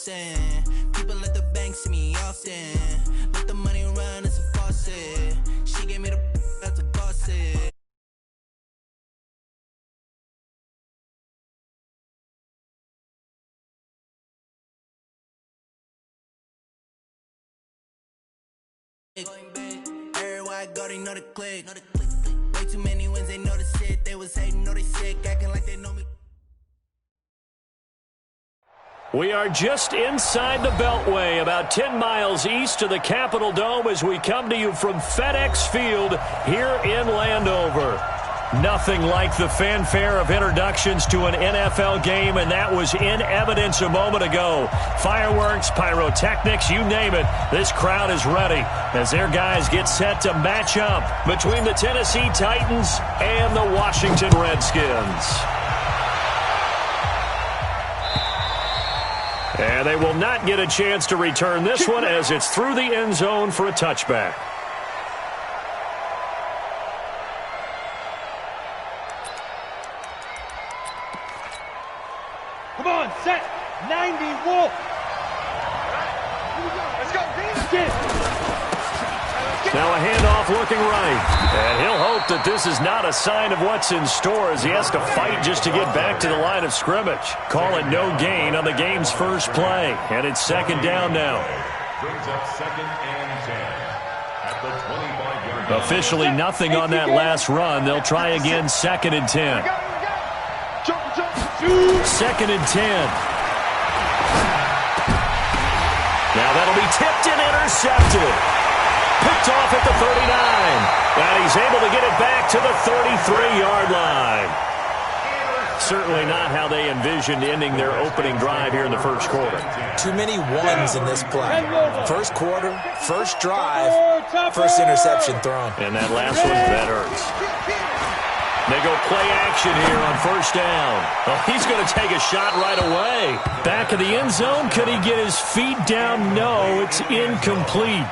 Boston. People at the bank see me often. Let the money run, it's a faucet. She gave me the out to boss it. Everywhere I go, they know the click. Way too many wins, they know the shit. They was hating, know they sick, acting like they know me. We are just inside the Beltway, about 10 miles east of the Capitol Dome as we come to you from FedEx Field here in Landover. Nothing like the fanfare of introductions to an NFL game, and that was in evidence a moment ago. Fireworks, pyrotechnics, you name it. This crowd is ready as their guys get set to match up between the Tennessee Titans and the Washington Redskins. And they will not get a chance to return this one as it's through the end zone for a touchback. Come on, set, 90, Wolf. Let's go, Now a handoff looking right. And he'll hope that this is not a sign of what's in store as he has to fight just to get back to the line of scrimmage. Call it no gain on the game's first play. And it's second down now. Brings up second and 10 at the 25-yard line. Officially nothing on that last run. They'll try again second and 10. Second and 10. Now that'll be tipped and intercepted. Picked off at the 39. And he's able to get it back to the 33-yard line. Certainly not how they envisioned ending their opening drive here in the first quarter. Too many ones in this play. First quarter, first drive, first interception thrown. And that last one, that hurts. They go play action here on first down. Oh, he's going to take a shot right away. Back of the end zone. Could he get his feet down? No, it's incomplete.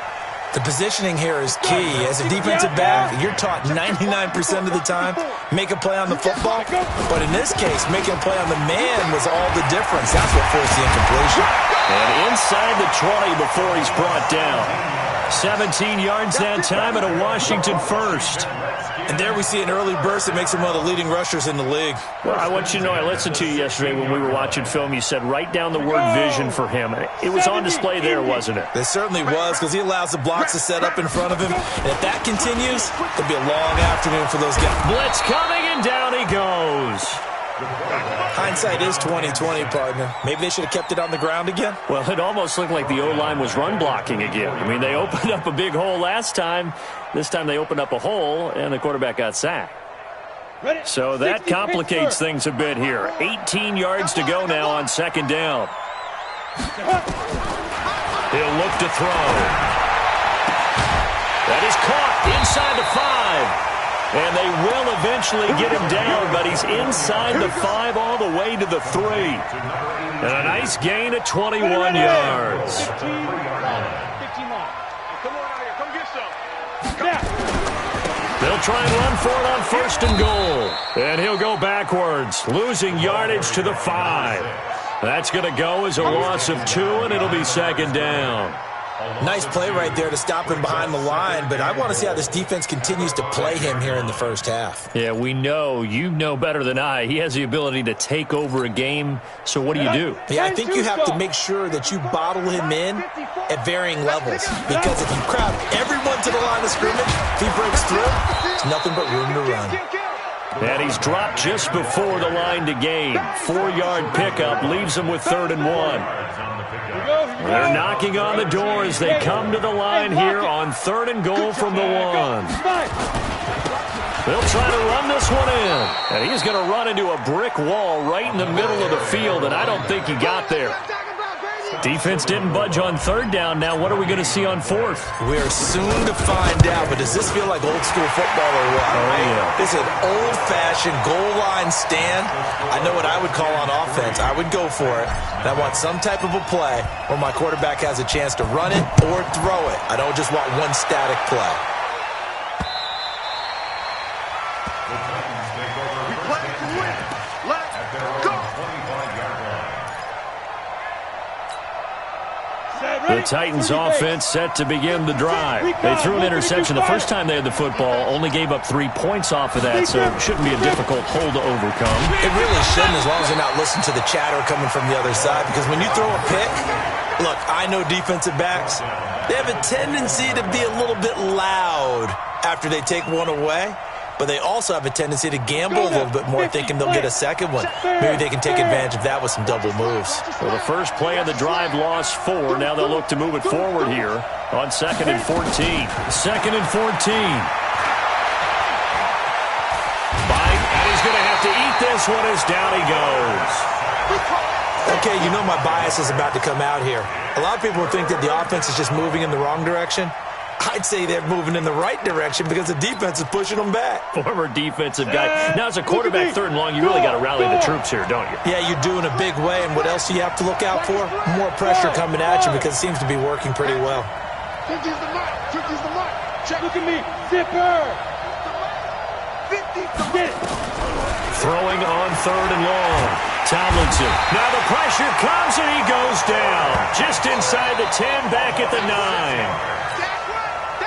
The positioning here is key. As a defensive back, you're taught 99% of the time, make a play on the football. But in this case, making a play on the man was all the difference. That's what forced the incompletion. And inside the 20 before he's brought down. 17 yards that time and a Washington first. And there we see an early burst that makes him one of the leading rushers in the league. Well, I want you to know, I listened to you yesterday when we were watching film. You said write down the word vision for him. It was on display there, wasn't it? It certainly was, because he allows the blocks to set up in front of him. And if that continues, it'll be a long afternoon for those guys. Blitz coming, and down he goes. Hindsight is 20/20, partner. Maybe they should have kept it on the ground again. Well, it almost looked like the O-line was run blocking again. I mean, they opened up a big hole last time. This time they opened up a hole, and the quarterback got sacked. So that complicates things a bit here. 18 yards to go now on second down. He'll look to throw. That is caught inside the 5. And they will eventually get him down, but he's inside the 5 all the way to the 3. And a nice gain of 21 yards. They'll try and run for it on first and goal. And he'll go backwards, losing yardage to the 5. That's going to go as a loss of 2, and it'll be second down. Nice play right there to stop him behind the line, but I want to see how this defense continues to play him here in the first half. Yeah, we know. You know better than I. He has the ability to take over a game, so what do you do? Yeah, I think you have to make sure that you bottle him in at varying levels, because if you crowd everyone to the line of scrimmage, if he breaks through, there's nothing but room to run. And he's dropped just before the line to gain. 4-yard pickup leaves him with 3rd and 1. They're knocking on the door as they come to the line here on 3rd and goal from the 1. They'll try to run this one in. And he's going to run into a brick wall right in the middle of the field, and I don't think he got there. Defense didn't budge on 3rd down. Now what are we going to see on 4th? We're soon to find out, but does this feel like old school football or what? Oh, yeah. This is an old-fashioned goal line stand. I know what I would call on offense. I would go for it. And I want some type of a play where my quarterback has a chance to run it or throw it. I don't just want one static play. The Titans offense set to begin the drive. They threw an interception the first time they had the football, only gave up 3 points off of that, so it shouldn't be a difficult hole to overcome. It really shouldn't, as long as they're not listening to the chatter coming from the other side, because when you throw a pick, look, I know defensive backs, they have a tendency to be a little bit loud after they take one away. But they also have a tendency to gamble a little bit more, thinking they'll get a second one. Maybe they can take advantage of that with some double moves. Well, the first play of the drive lost 4. Now they'll look to move it forward here on 2nd and 14. 2nd and 14. Bite, and he's going to have to eat this one as down he goes. Okay, you know my bias is about to come out here. A lot of people think that the offense is just moving in the wrong direction. I'd say they're moving in the right direction because the defense is pushing them back. Former defensive guy. Now, as a quarterback, 3rd and long, you really got to rally the troops here, don't you? Yeah, you do in a big way. And what else do you have to look out for? More pressure coming at you because it seems to be working pretty well. Look at me. Zipper. Get it. Throwing on 3rd and long. Tomlinson. Now the pressure comes and he goes down. Just inside the 10, back at the 9.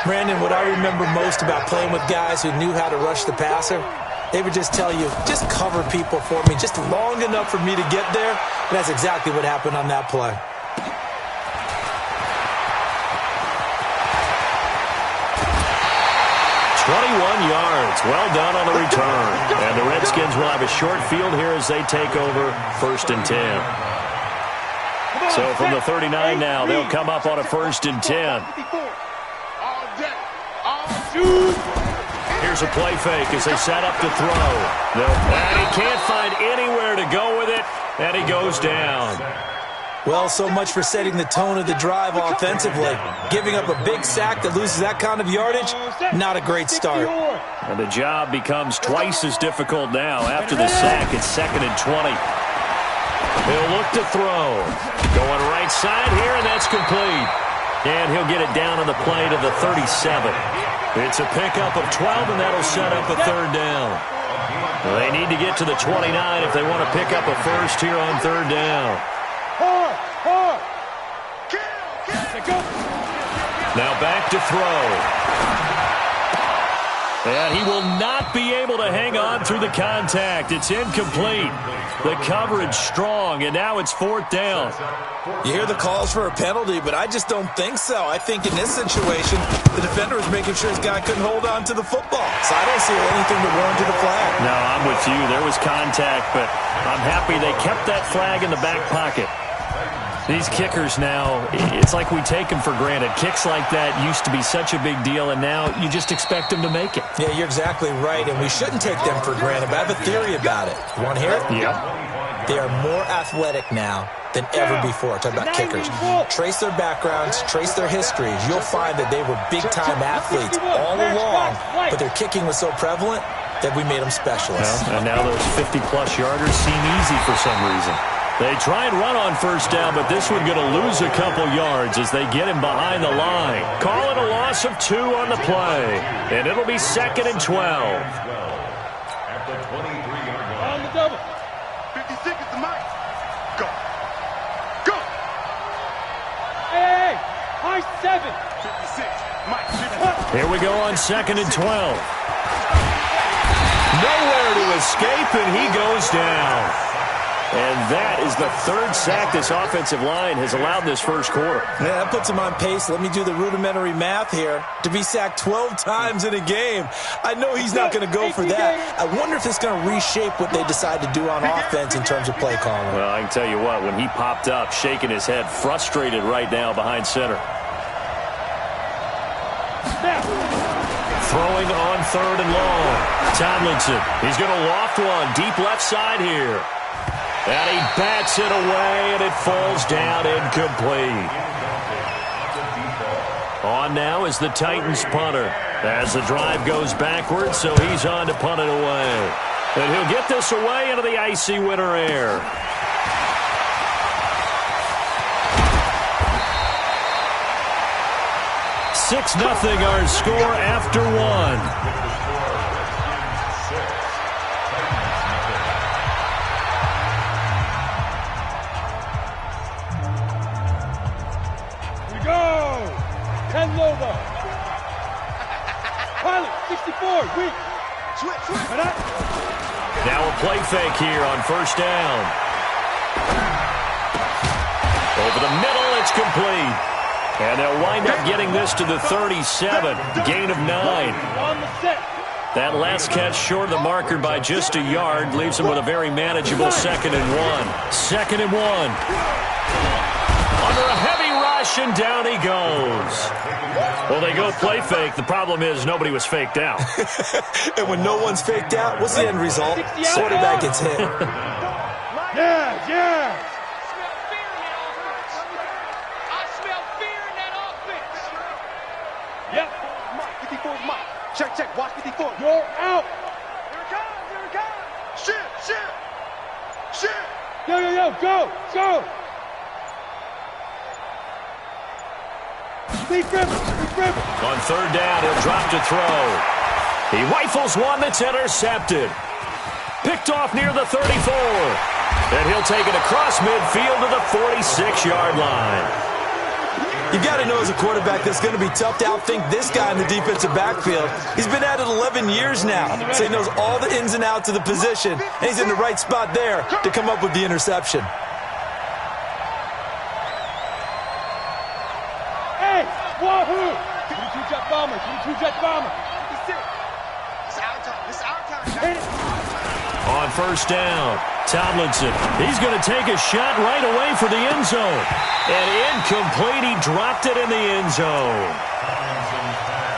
Brandon, what I remember most about playing with guys who knew how to rush the passer, they would just tell you, just cover people for me, just long enough for me to get there. And that's exactly what happened on that play. Yards. Well done on the return. And the Redskins will have a short field here as they take over 1st and 10. So from the 39 now, they'll come up on a 1st and 10. Here's a play fake as they set up to throw. And he can't find anywhere to go with it, and he goes down. Well, so much for setting the tone of the drive offensively. Giving up a big sack that loses that kind of yardage, not a great start. And the job becomes twice as difficult now. After the sack, it's 2nd and 20. He'll look to throw. Going right side here, and that's complete. And he'll get it down on the play to the 37. It's a pickup of 12, and that'll set up a 3rd down. Well, they need to get to the 29 if they want to pick up a first here on 3rd down. Now back to throw. And he will not be able to hang on through the contact. It's incomplete. The coverage strong, and now it's 4th down. You hear the calls for a penalty, but I just don't think so. I think in this situation, the defender was making sure his guy couldn't hold on to the football. So I don't see anything to warrant the flag. No, I'm with you. There was contact, but I'm happy they kept that flag in the back pocket. These kickers now, it's like we take them for granted. Kicks like that used to be such a big deal, and now you just expect them to make it. Yeah, you're exactly right, and we shouldn't take them for granted, but I have a theory about it. You want to hear it? Yeah. They are more athletic now than ever before. Talk about kickers. Trace their backgrounds, trace their histories. You'll find that they were big-time athletes all along, but their kicking was so prevalent that we made them specialists. Well, and now those 50-plus yarders seem easy for some reason. They try and run on 1st down, but this one going to lose a couple yards as they get him behind the line. Call it a loss of 2 on the play, and it'll be 2nd and 12. At the 23-yard line. On the double. 56 is the mic. Go. Go. Hey, high 7. 56. Mike. Here we go on 2nd and 12. Nowhere to escape, and he goes down. And that is the 3rd sack this offensive line has allowed this first quarter. Yeah, that puts him on pace. Let me do the rudimentary math here. To be sacked 12 times in a game, I know he's not going to go for that. I wonder if it's going to reshape what they decide to do on offense in terms of play calling. Well, I can tell you what, when he popped up, shaking his head, frustrated right now behind center. Throwing on 3rd and long. Tomlinson, he's going to loft one deep left side here. And he bats it away, and it falls down incomplete. On now is the Titans punter as the drive goes backwards, so he's on to punt it away. And he'll get this away into the icy winter air. Six 0 our score after 1. Now a play fake here on first down. Over the middle, it's complete. And they'll wind up getting this to the 37, gain of 9. That last catch short of the marker by just a yard leaves them with a very manageable 2nd and 1. 2nd and 1. Under a heavy rush, and down he goes. Well, they go play fake. The problem is nobody was faked out. And when no one's faked out, what's the end result? Quarterback gets hit. Yeah. Yep. Mike, 54 is Mike. Check. Watch 54. You're out. Here it comes. Shit. Yo. Go. Speak grip. On 3rd down, he'll drop to throw. He rifles one that's intercepted. Picked off near the 34. And he'll take it across midfield to the 46-yard line. You got to know as a quarterback that's going to be tough to outthink this guy in the defensive backfield. He's been at it 11 years now, so he knows all the ins and outs of the position, and he's in the right spot there to come up with the interception. Hey, wahoo! 22-jet bomber. It's our time. On first down, Tomlinson. He's going to take a shot right away for the end zone. And incomplete. He dropped it in the end zone.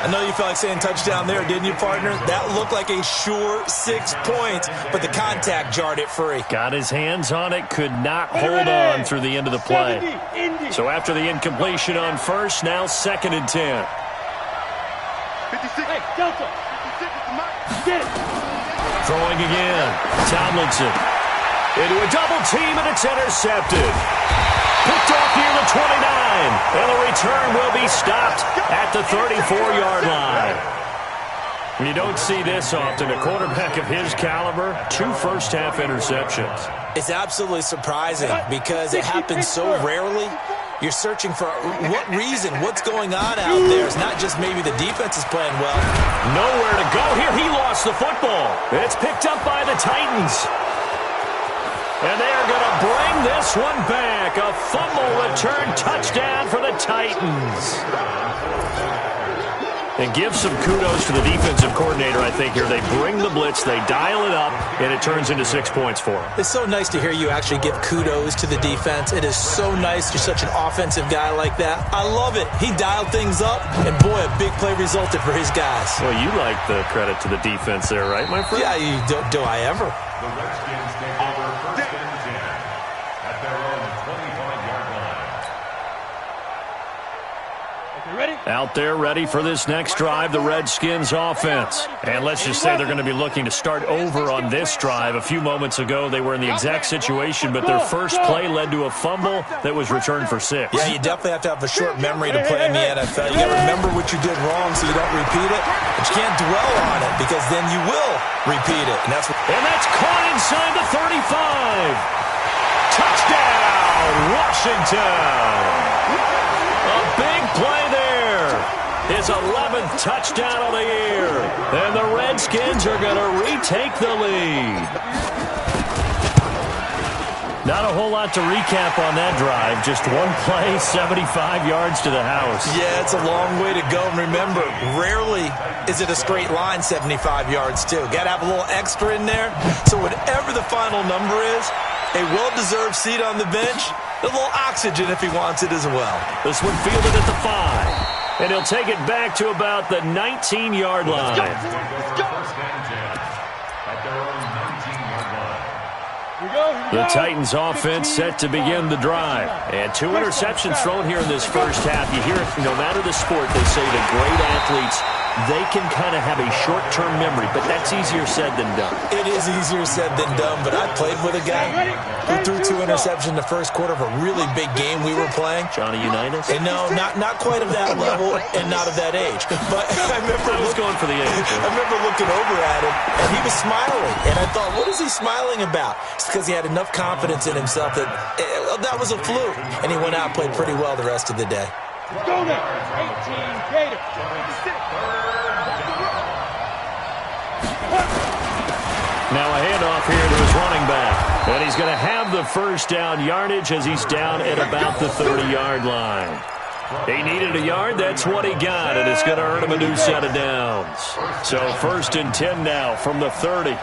I know you felt like saying touchdown there, didn't you, partner? That looked like a sure 6 points, but the contact jarred it free. Got his hands on it, could not hold on through the end of the play. So after the incompletion on first, now 2nd and 10. 56. Hey, Delta. 56 is the mic. Get it. Throwing again. Tomlinson. Into a double team, and it's intercepted. Picked off near the 29. And the return will be stopped at the 34-yard line. When you don't see this often, a quarterback of his caliber, 2 first-half interceptions. It's absolutely surprising because it happens so rarely. You're searching for what reason, what's going on out there. It's not just maybe the defense is playing well. Nowhere to go here. He lost the football. It's picked up by the Titans. And they are going to bring this one back. A fumble return touchdown for the Titans. And give some kudos to the defensive coordinator, I think, here. They bring the blitz, they dial it up, and it turns into 6 points for them. It's so nice to hear you actually give kudos to the defense. It is so nice you're such an offensive guy like that. I love it. He dialed things up, and boy, a big play resulted for his guys. Well, you like the credit to the defense there, right, my friend? Yeah, do I ever? The Redskins take over 1st and 10 at their own 25-yard line. Ready? Out there ready for this next drive, the Redskins offense. And let's just say they're going to be looking to start over on this drive. A few moments ago, they were in the exact situation, but their first play led to a fumble that was returned for 6. Yeah, you definitely have to have a short memory to play in the NFL. You got to remember what you did wrong so you don't repeat it, but you can't dwell on it because then you will repeat it. And that's caught inside the 35. Touchdown, Washington. A big play there. His 11th touchdown of the year. And the Redskins are going to retake the lead. Not a whole lot to recap on that drive. Just one play, 75 yards to the house. Yeah, it's a long way to go. And remember, rarely is it a straight line 75 yards, too. Got to have a little extra in there. So whatever the final number is, a well-deserved seat on the bench, a little oxygen if he wants it as well. This one fielded at the 5. And he'll take it back to about the 19-yard line. The Titans offense set to begin the drive. And 2 interceptions thrown here in this first half. You hear it, no matter the sport, they say the great athletes, they can kind of have a short-term memory, but that's easier said than done. It is easier said than done, but I played with a guy who threw 2 interceptions in the first quarter of a really big game we were playing. Johnny Unitas? And no, not quite of that level and not of that age. But I was going for the age. I remember looking over at him, and he was smiling. And I thought, what is he smiling about? It's because he had enough confidence in himself that that was a fluke. And he went out and played pretty well the rest of the day. Go there. 18 Gators. Now a handoff here to his running back. And he's going to have the first down yardage as he's down at about the 30-yard line. He needed a yard. That's what he got, and it's going to earn him a new set of downs. So 1st and 10 now from the 30.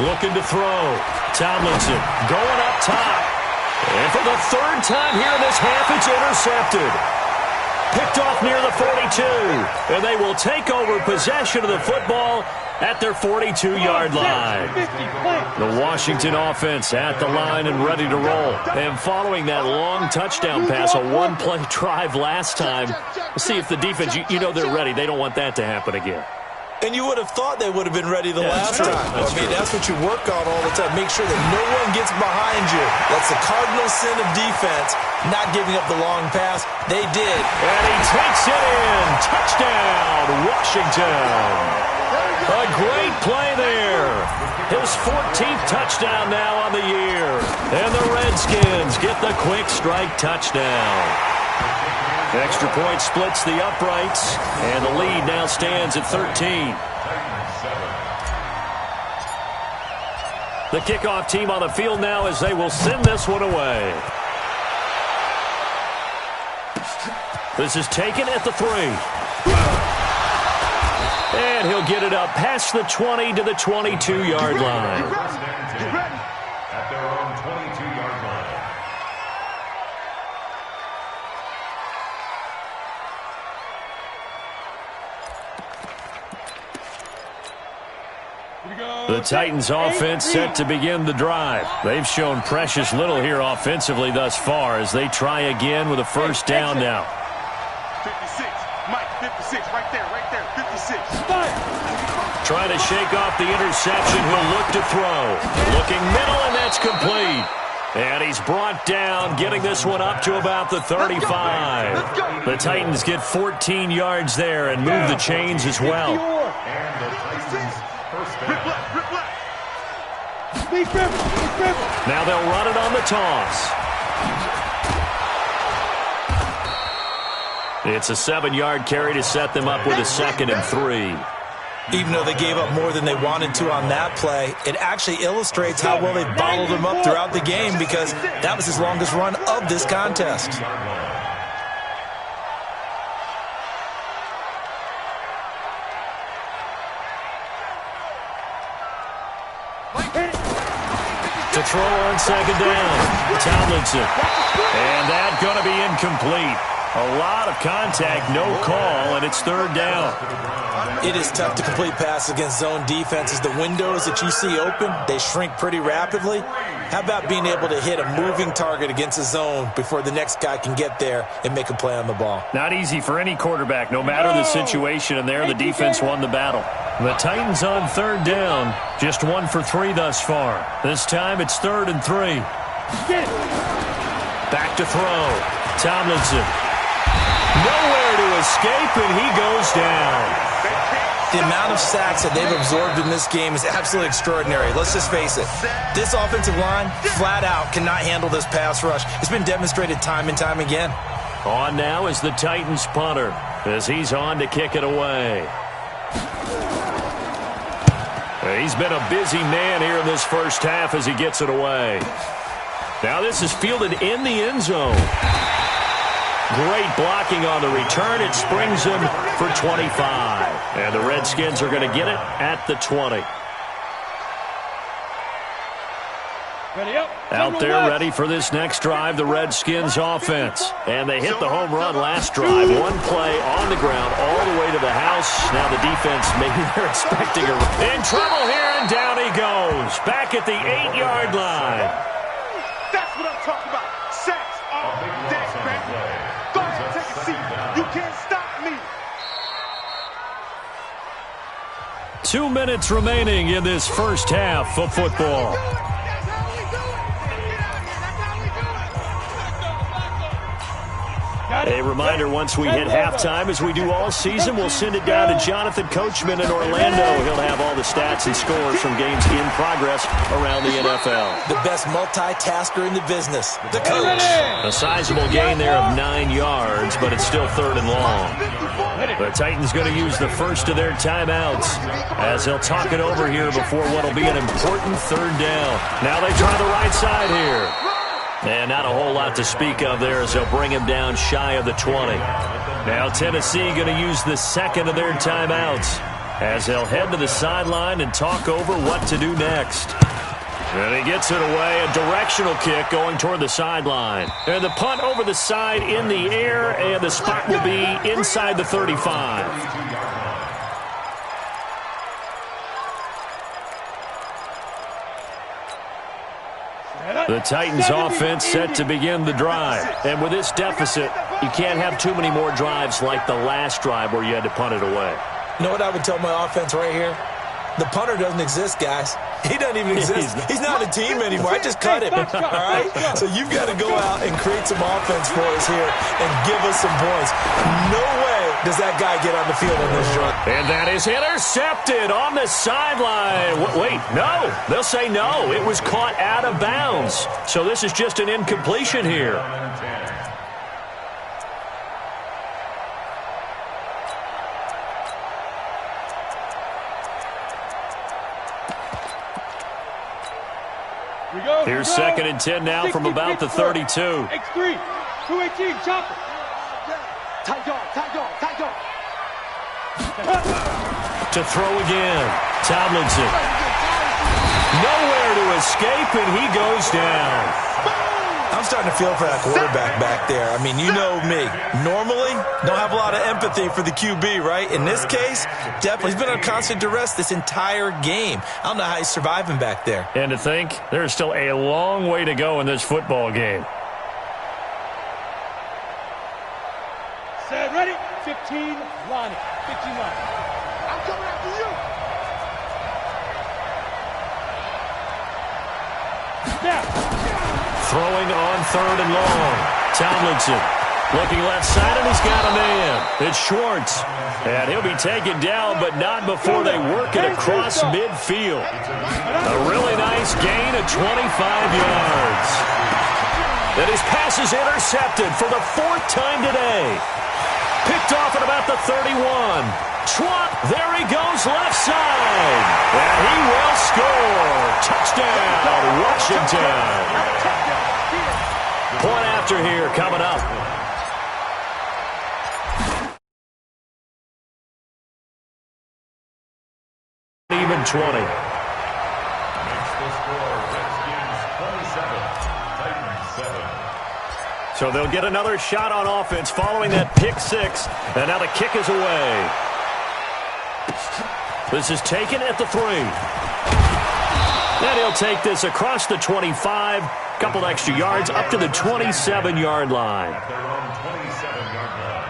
Looking to throw. Tomlinson going up top. And for the 3rd time here in this half, it's intercepted. Picked off near the 42. And they will take over possession of the football at their 42-yard line. The Washington offense at the line and ready to roll. And following that long touchdown pass, a one-play drive last time, let's see if the defense, you know they're ready. They don't want that to happen again. And you would have thought they would have been ready the last time. That's what you work on all the time. Make sure that no one gets behind you. That's the cardinal sin of defense, not giving up the long pass. They did. And he takes it in. Touchdown, Washington. A great play there. His 14th touchdown now on the year. And the Redskins get the quick strike touchdown. Extra point splits the uprights, and the lead now stands at 13. The kickoff team on the field now as they will send this one away. This is taken at the 3. And he'll get it up past the 20 to the 22-yard line. At their own 22-yard line. The Titans offense set to begin the drive. They've shown precious little here offensively thus far as they try again with a first down now. 56, Mike, 56, right there, 56. Trying to shake off the interception. He'll look to throw. Looking middle, and that's complete. And he's brought down, getting this one up to about the 35. The Titans get 14 yards there and move the chains as well. And the Titans first down. Now they'll run it on the toss. It's a 7-yard carry to set them up with a 2nd and 3. Even though they gave up more than they wanted to on that play, it actually illustrates how well they bottled him up throughout the game because that was his longest run of this contest. To throw on 2nd down, Tomlinson. And that's going to be incomplete. A lot of contact, no call, and it's 3rd down. It is tough to complete passes against zone defenses. The windows that you see open, they shrink pretty rapidly. How about being able to hit a moving target against a zone before the next guy can get there and make a play on the ball? Not easy for any quarterback, no matter the situation, and there the defense won the battle. The Titans on 3rd down, just 1 for 3 thus far. This time it's 3rd and 3. Back to throw. Tomlinson. Nowhere to escape, and he goes down. The amount of sacks that they've absorbed in this game is absolutely extraordinary. Let's just face it. This offensive line, flat out, cannot handle this pass rush. It's been demonstrated time and time again. On now is the Titans punter as he's on to kick it away. He's been a busy man here in this first half as he gets it away. Now this is fielded in the end zone. Great blocking on the return. It springs him for 25. And the Redskins are going to get it at the 20. Out there ready for this next drive, the Redskins offense. And they hit the home run last drive. One play on the ground all the way to the house. Now the defense, maybe they're expecting a... In trouble here, and down he goes. Back at the 8-yard line. That's what I'm talking about. Sacks all day, baby. Go ahead, take a seat. You can't stop me. 2 minutes remaining in this first half of football. A reminder, once we hit halftime, as we do all season, we'll send it down to Jonathan Coachman in Orlando. He'll have all the stats and scores from games in progress around the NFL. The best multitasker in the business, the coach. A sizable gain there of 9 yards, but it's still 3rd and long. The Titans going to use the first of their timeouts as they'll talk it over here before what will be an important third down. Now they try the right side here. And not a whole lot to speak of there as they'll bring him down shy of the 20. Now Tennessee going to use the second of their timeouts as they'll head to the sideline and talk over what to do next. And he gets it away, a directional kick going toward the sideline. And the punt over the side in the air, and the spot will be inside the 35. The Titans offense set to begin the drive. And with this deficit, you can't have too many more drives like the last drive where you had to punt it away. You know what I would tell my offense right here? The punter doesn't exist, guys. He doesn't even exist. He's not a team anymore. I just cut him, all right? So you've got to go out and create some offense for us here and give us some points. No way does that guy get on the field on this drive. And that is intercepted on the sideline. Wait, no. They'll say no. It was caught out of bounds. So this is just an incompletion here. Here's 2nd and 10 now from about the 32. X3, 218, chopper. Tight dog. To throw again. Tomlinson. Nowhere to escape, and he goes down. I'm starting to feel for that quarterback back there. I mean, you know me. Normally, don't have a lot of empathy for the QB, right? In this case, definitely. He's been on constant duress this entire game. I don't know how he's surviving back there. And to think, there's still a long way to go in this football game. Set, ready? 15, line it. 15 line. I'm coming after you. Now. Throwing on 3rd and long. Tomlinson looking left side, and he's got a man. It's Schwartz. And he'll be taken down, but not before they work it across midfield. A really nice gain of 25 yards. And his pass is intercepted for the 4th time today. Picked off at about the 31. Schwab, there he goes left side. And he will score. Touchdown, Washington. Point after here coming up. Even 20. Makes the score Redskins 27, Titans 7. So they'll get another shot on offense following that pick 6. And now the kick is away. This is taken at the 3. And he'll take this across the 25. Couple extra yards up to the 27-yard line. At their own 27-yard line.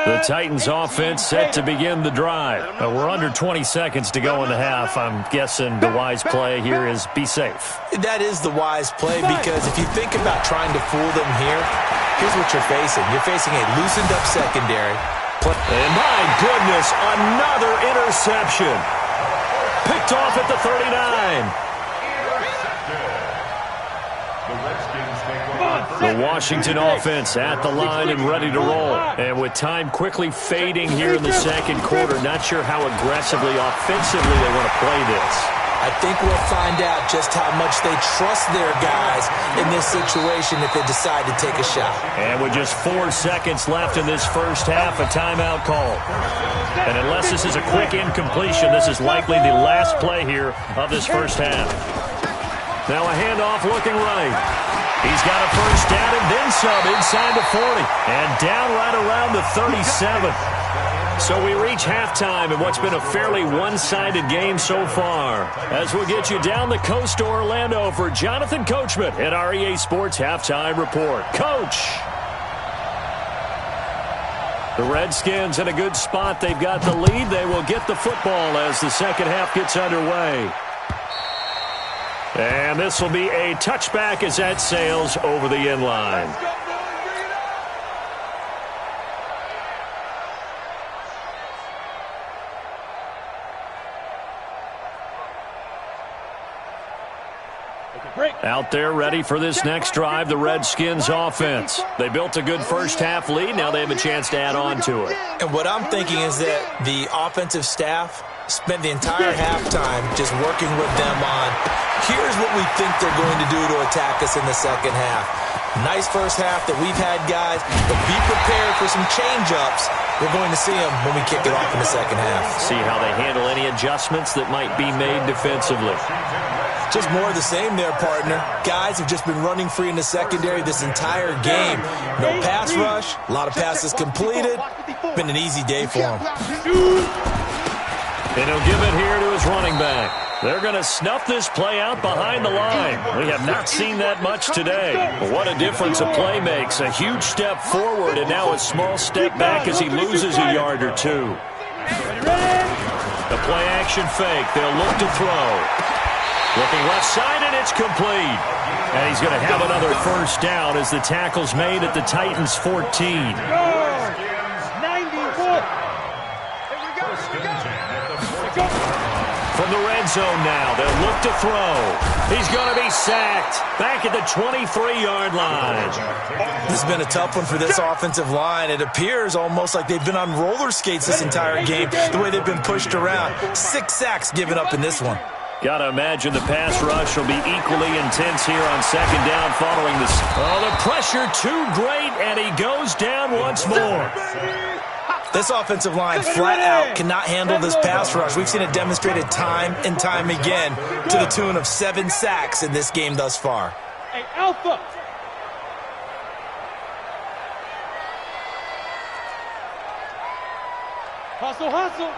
The Titans offense set to begin the drive. We're under 20 seconds to go in the half. I'm guessing the wise play here is be safe. That is the wise play because if you think about trying to fool them here, here's what you're facing. You're facing a loosened-up secondary. And my goodness, another interception. Picked off at the 39. The Washington offense at the line and ready to roll. And with time quickly fading here in the second quarter, not sure how aggressively, offensively they want to play this. I think we'll find out just how much they trust their guys in this situation if they decide to take a shot. And with just 4 seconds left in this first half, a timeout call. And unless this is a quick incompletion, this is likely the last play here of this first half. Now a handoff looking right. He's got a first down and then some inside the 40. And down right around the 37. So we reach halftime in what's been a fairly one-sided game so far. As we'll get you down the coast to Orlando for Jonathan Coachman at our EA Sports Halftime Report. Coach! The Redskins in a good spot. They've got the lead. They will get the football as the second half gets underway. And this will be a touchback as that sails over the end line. Out there ready for this next drive, the Redskins offense. They built a good first-half lead. Now they have a chance to add on to it. And what I'm thinking is that the offensive staff spent the entire halftime just working with them on, here's what we think they're going to do to attack us in the second half. Nice first half that we've had, guys, but be prepared for some change-ups. We're going to see them when we kick it off in the second half. See how they handle any adjustments that might be made defensively. Just more of the same there, partner. Guys have just been running free in the secondary this entire game. No pass rush, a lot of passes completed. Been an easy day for them. And he'll give it here to his running back. They're going to snuff this play out behind the line. We have not seen that much today. But what a difference a play makes. A huge step forward and now a small step back as he loses a yard or two. The play action fake. They'll look to throw. Looking left side, and it's complete. And he's going to have another first down as the tackle's made at the Titans' 14. From the red zone now, they'll look to throw. He's going to be sacked back at the 23-yard line. This has been a tough one for this offensive line. It appears almost like they've been on roller skates this entire game, the way they've been pushed around. 6 sacks given up in this one. Got to imagine the pass rush will be equally intense here on second down following this. Oh, the pressure too great, and he goes down once more. This offensive line flat out cannot handle this pass rush. We've seen it demonstrated time and time again to the tune of 7 sacks in this game thus far. Hey, Alpha. Hustle, hustle.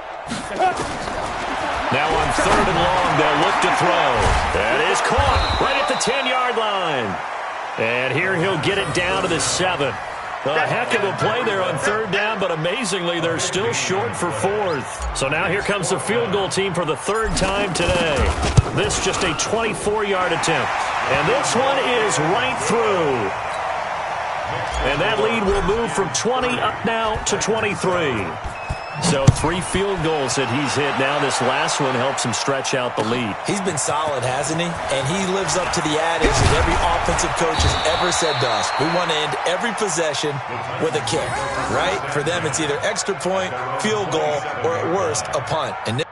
Now on 3rd and long, they'll look to throw. That is caught right at the 10-yard line. And here he'll get it down to the 7. A heck of a play there on 3rd down, but amazingly, they're still short for 4th. So now here comes the field goal team for the 3rd time today. This just a 24-yard attempt. And this one is right through. And that lead will move from 20 up now to 23. So 3 field goals that he's hit now. This last one helps him stretch out the lead. He's been solid, hasn't he? And he lives up to the adage that every offensive coach has ever said to us. We want to end every possession with a kick, right? For them, it's either extra point, field goal, or at worst, a punt. And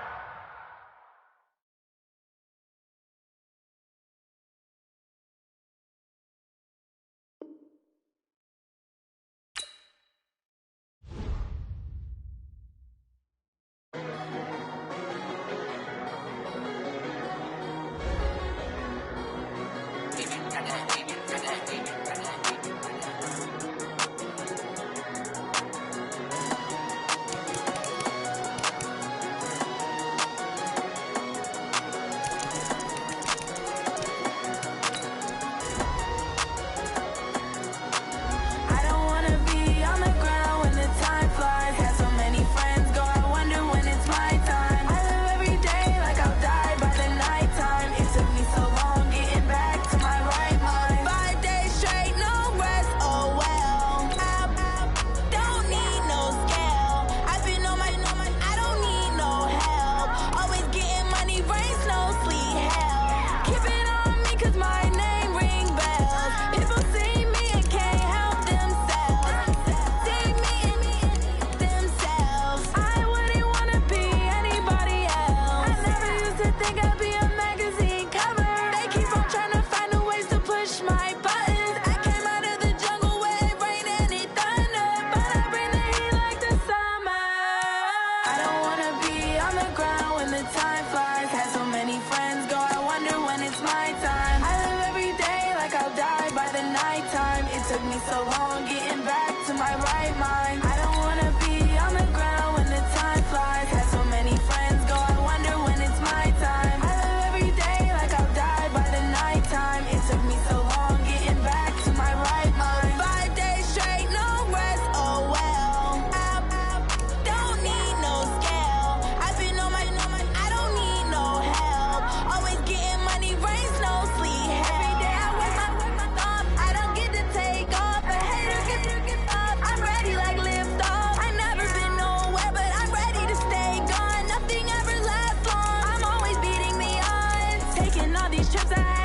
Trips I